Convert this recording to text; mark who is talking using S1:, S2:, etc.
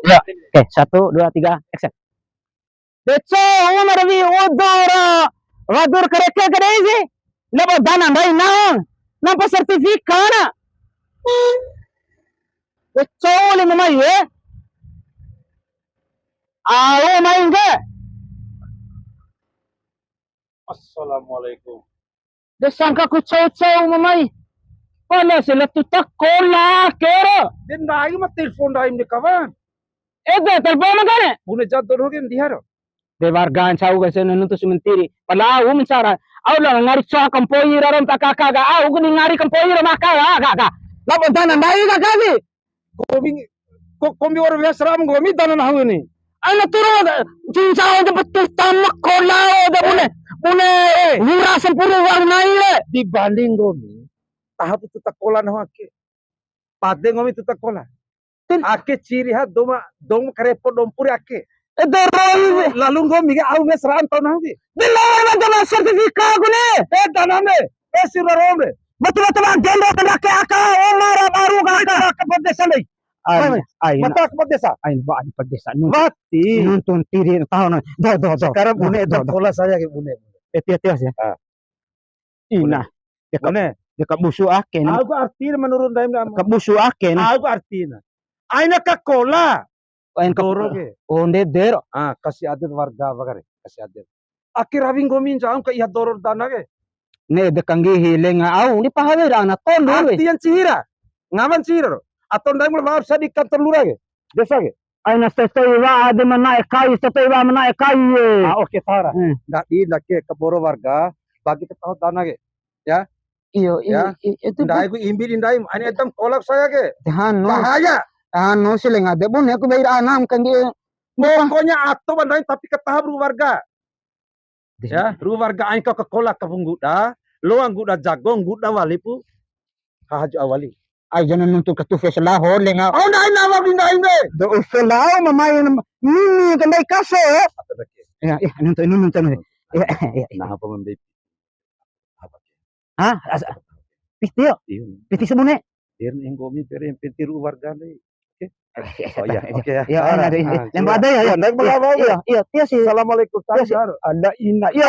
S1: Ya, oke, satu, dua, tiga, action. Beco, umar vi odora, wadur kereke kerezi, lebo dana dai naon, nampa sertifikana. Beco le mama ye, ao mainge,
S2: Assalamualaikum.
S1: desangka ku cau mamai. Pana sila tutak kola kero.
S2: Din dai ma telepon dai me kawan.
S1: Ede telepon magane.
S2: Bune jad dono gen diharo.
S1: De wargaan cau ga seno nuntu sumentiri. Pala au mencara, au la ngari cua kampoyi raron takakaga, au guni ngari kampoyi makaga, ga. Labo dana dai ga kazi.
S2: Kombi orang biasa ram gomi dana nahu ini.
S1: Ano turo cincau de betul tamak kola de bune murah sempurna warna ile
S2: Dibanding gomi, tahap itu tak kola nahu ake. Pade gomi itu tak kola. Ake ciri hat doma karepo dompuri ake. Lalu gomi ke au mes ram tau nahu ke.
S1: Dilawar na dana sertifikat gune.
S2: Dana me, sirra rombe.
S1: Betul agenda ke aka umar baru ga
S2: Ke desa dai.
S1: ay
S2: Mata ke desa.
S1: ay ba di perdesa
S2: Mati.
S1: nonton tiri tahun do
S2: Sekarang bune tak kola saya ke bune.
S1: etias ya ina
S2: Bune.
S1: dekat busu aken
S2: Aku arti menurun daim
S1: dekat busu aken
S2: Aku artinya. Aina ka kola.
S1: ain
S2: Doro ke.
S1: onde dero
S2: Kasih adat warga bagare. Kasih adat. Akhir rawing gomin jam ka iya doror dana ke.
S1: ne dekangi hilenga au ni pahawira na tondo
S2: Artian cihira. Ngaman cihira. Atau ndai mulai maaf di kantor lurah ke. Desa ke.
S1: aina sesuai wa ade mana ekai sesuai wa mana ekai
S2: Oke tara. Ndak di ke keboro warga bagi ketahu dana ke. Ya.
S1: iyo
S2: itu ndai ku imbi ndai ani etam kolak saya ke.
S1: hanu
S2: Bahaya.
S1: hanu silenga de bun aku bayar anam kan dia
S2: Pokoknya atau bandai tapi ketahap ru warga. Ya, ru warga ain kau ke kolak ke pungguda, lo angguda jagong, guda wali pu. Haju awali.
S1: ay jangan nuntuk ke tu feslah ho lenga
S2: Oh, ndai nawab ndai ne.
S1: do feslah mamai mimi kan dai kaso ya nuntuk ya
S2: Nah, apa membeli?
S1: ah pitio piti sebune
S2: Biar enggomi biar yang pintir warga nih. Oke. Oh iya, oke ya.
S1: ya ada yang ada ya
S2: Ndai melawau.
S1: iya iya sih
S2: Assalamualaikum.
S1: ada ina ya